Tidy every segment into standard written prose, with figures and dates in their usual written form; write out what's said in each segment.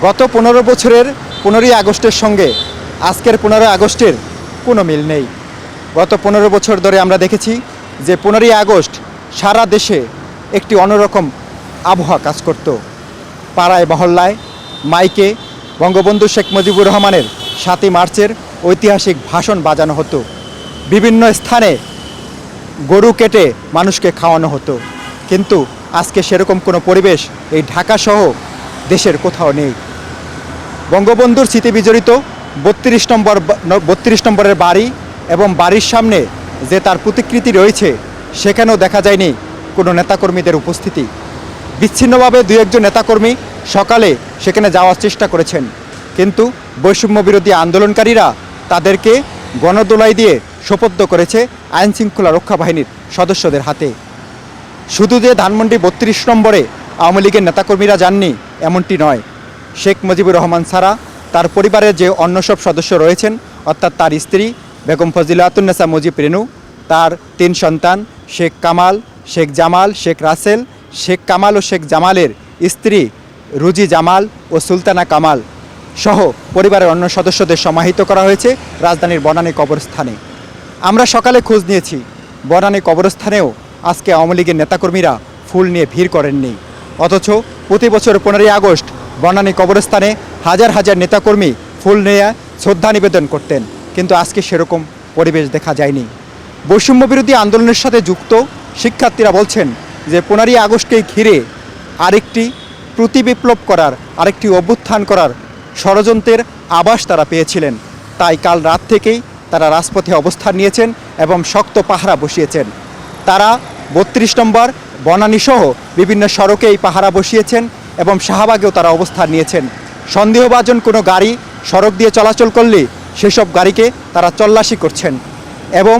গত 15 বছরের 15ই আগস্টের সঙ্গে আজকের 15 আগস্টের কোনো মিল নেই। গত 15 বছর ধরে আমরা দেখেছি যে 15ই আগস্ট সারা দেশে একটি অন্যরকম আবহাওয়া কাজ করত। পাড়ায় মহল্লায় মাইকে বঙ্গবন্ধু শেখ মুজিবুর রহমানের 7ই মার্চের ঐতিহাসিক ভাষণ বাজানো হতো। বিভিন্ন স্থানে গরু কেটে মানুষকে খাওয়ানো হতো। কিন্তু আজকে সেরকম কোনো পরিবেশ এই ঢাকাসহ দেশের কোথাও নেই। বঙ্গবন্ধুর স্মৃতি বিজড়িত 32 নম্বরের বাড়ি এবং বাড়ির সামনে যে তার প্রতিকৃতি রয়েছে সেখানেও দেখা যায়নি কোনো নেতাকর্মীদের উপস্থিতি। বিচ্ছিন্নভাবে 2-1 নেতাকর্মী সকালে সেখানে যাওয়ার চেষ্টা করেছেন, কিন্তু বৈষম্য বিরোধী আন্দোলনকারীরা তাদেরকে গণদোলাই দিয়ে সোপর্দ করেছে আইনশৃঙ্খলা রক্ষা বাহিনীর সদস্যদের হাতে। শুধু যে ধানমন্ডি 32 নম্বরে আওয়ামী লীগের নেতাকর্মীরা যাননি এমনটি নয়, শেখ মুজিবুর রহমান ছাড়া তার পরিবারের যে অন্য সব সদস্য রয়েছেন, অর্থাৎ তার স্ত্রী বেগম ফজিলাতুন্নেসা মুজিব রেনু, তার 3 সন্তান শেখ কামাল, শেখ জামাল, শেখ রাসেল, শেখ কামাল ও শেখ জামালের স্ত্রী রুজি জামাল ও সুলতানা কামাল সহ পরিবারের অন্য সদস্যদের সমাহিত করা হয়েছে রাজধানীর বনানী কবরস্থানে। আমরা সকালে খোঁজ নিয়েছি, বনানী কবরস্থানেও আজকে আওয়ামী লীগের নেতাকর্মীরা ফুল নিয়ে ভিড় করেননি। অথচ প্রতি বছর 15ই আগস্ট বনানী কবরস্থানে হাজার হাজার নেতাকর্মী ফুল নিয়ে শ্রদ্ধা নিবেদন করতেন, কিন্তু আজকে সেরকম পরিবেশ দেখা যায়নি। বৈষম্য বিরোধী আন্দোলনের সাথে যুক্ত শিক্ষার্থীরা বলছেন যে 15ই আগস্টকে ঘিরে আরেকটি প্রতিবিপ্লব করার, আরেকটি অভ্যুত্থান করার ষড়যন্ত্রের আভাস তারা পেয়েছিলেন। তাই কাল রাত থেকেই তারা রাজপথে অবস্থান নিয়েছেন এবং শক্ত পাহারা বসিয়েছেন। তারা 32 নম্বর বনানীসহ বিভিন্ন সড়কে এই পাহারা বসিয়েছেন এবং শাহবাগেও তারা অবস্থান নিয়েছেন। সন্দেহভাজন কোনো গাড়ি সড়ক দিয়ে চলাচল করলে সেসব গাড়িকে তারা তল্লাশি করছেন এবং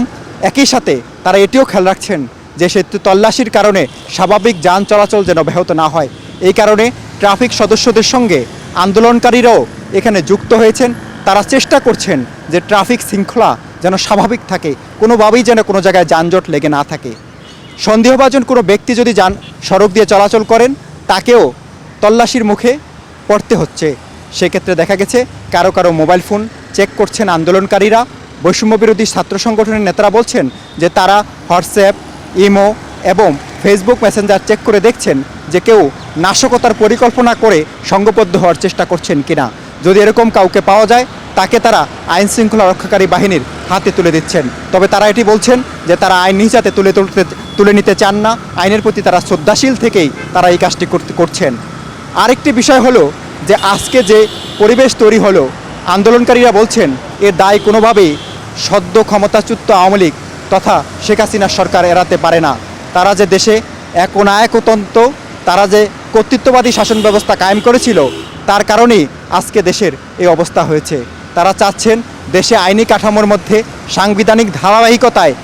একই সাথে তারা এটিও খেয়াল রাখছেন যে সে তল্লাশির কারণে স্বাভাবিক যান চলাচল যেন ব্যাহত না হয়। এই কারণে ট্রাফিক সদস্যদের সঙ্গে আন্দোলনকারীরাও এখানে যুক্ত হয়েছেন। তারা চেষ্টা করছেন যে ট্রাফিক শৃঙ্খলা যেন স্বাভাবিক থাকে, কোনোভাবেই যেন কোনো জায়গায় যানজট লেগে না থাকে। সন্দেহভাজন কোনো ব্যক্তি যদি সড়ক দিয়ে চলাচল করেন তাকেও তল্লাশির মুখে পড়তে হচ্ছে। সেক্ষেত্রে দেখা গেছে কারো কারো মোবাইল ফোন চেক করছেন আন্দোলনকারীরা। বৈষম্য বিরোধী ছাত্র সংগঠনের নেতারা বলছেন যে তারা হোয়াটসঅ্যাপ, ইমো এবং ফেসবুক মেসেঞ্জার চেক করে দেখছেন যে কেউ নাশকতার পরিকল্পনা করে সংঘবদ্ধ হওয়ার চেষ্টা করছেন কিনা। যদি এরকম কাউকে পাওয়া যায় তাকে তারা আইন শৃঙ্খলা রক্ষাকারী বাহিনীর হাতে তুলে দিচ্ছেন। তবে তারা এটি বলছেন যে তারা আইন নিজ হাতে তুলে নিতে চান না, আইনের প্রতি তারা শ্রদ্ধাশীল থেকেই তারা এই কাজটি করছেন। আরেকটি বিষয় হলো যে আজকে যে পরিবেশ তৈরি হলো, আন্দোলনকারীরা বলছেন এর দায় কোনোভাবেই সদ্য ক্ষমতাচ্যুত আওয়ামী লীগ তথা শেখ হাসিনার সরকার এড়াতে পারে না। তারা যে দেশে একনায়কতন্ত্র, তারা যে কর্তৃত্ববাদী শাসন ব্যবস্থা কায়েম করেছিল, তার কারণেই আজকে দেশের এই অবস্থা হয়েছে। তারা চাচ্ছেন দেশে আইনি কাঠামোর মধ্যে সাংবিধানিক ধারাবাহিকতায়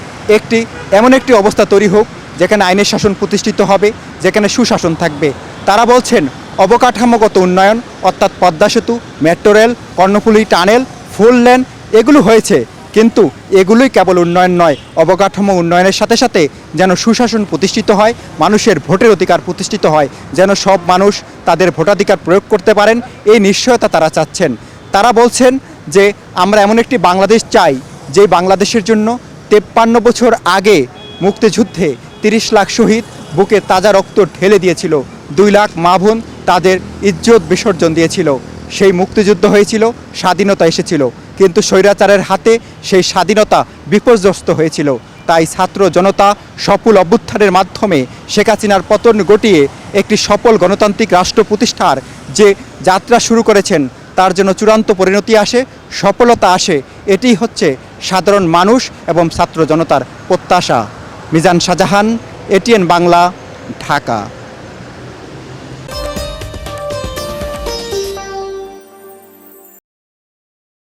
এমন একটি অবস্থা তৈরি হোক যেখানে আইনের শাসন প্রতিষ্ঠিত হবে, যেখানে সুশাসন থাকবে। তারা বলছেন অবকাঠামোগত উন্নয়ন, অর্থাৎ পদ্মা সেতু, মেট্রো রেল, কর্ণফুলী টানেল, ফুল লেন এগুলো হয়েছে, কিন্তু এগুলোই কেবল উন্নয়ন নয়, অবকাঠামো উন্নয়নের সাথে সাথে যেন সুশাসন প্রতিষ্ঠিত হয়, মানুষের ভোটের অধিকার প্রতিষ্ঠিত হয়, যেন সব মানুষ তাদের ভোটাধিকার প্রয়োগ করতে পারেন, এই নিশ্চয়তা তারা চাচ্ছেন। তারা বলছেন যে আমরা এমন একটি বাংলাদেশ চাই যে বাংলাদেশের জন্য 53 বছর আগে মুক্তিযুদ্ধে 30 লাখ শহীদ বুকে তাজা রক্ত ঢেলে দিয়েছিল, 2 লাখ মা বোন তাদের ইজ্জত বিসর্জন দিয়েছিল। সেই মুক্তিযুদ্ধ হয়েছিল, স্বাধীনতা এসেছিল, কিন্তু স্বৈরাচারের হাতে সেই স্বাধীনতা বিপর্যস্ত হয়েছিল। তাই ছাত্র জনতা সফল অভ্যুত্থানের মাধ্যমে শেখ হাসিনার পতন ঘটিয়ে একটি সফল গণতান্ত্রিক রাষ্ট্র প্রতিষ্ঠার যে যাত্রা শুরু করেছেন তার জন্য চূড়ান্ত পরিণতি আসে, সফলতা আসে, এটি হচ্ছে সাধারণ মানুষ এবং ছাত্র জনতার প্রত্যাশা। মিজান শাহজাহান, এটিএন বাংলা, ঢাকা।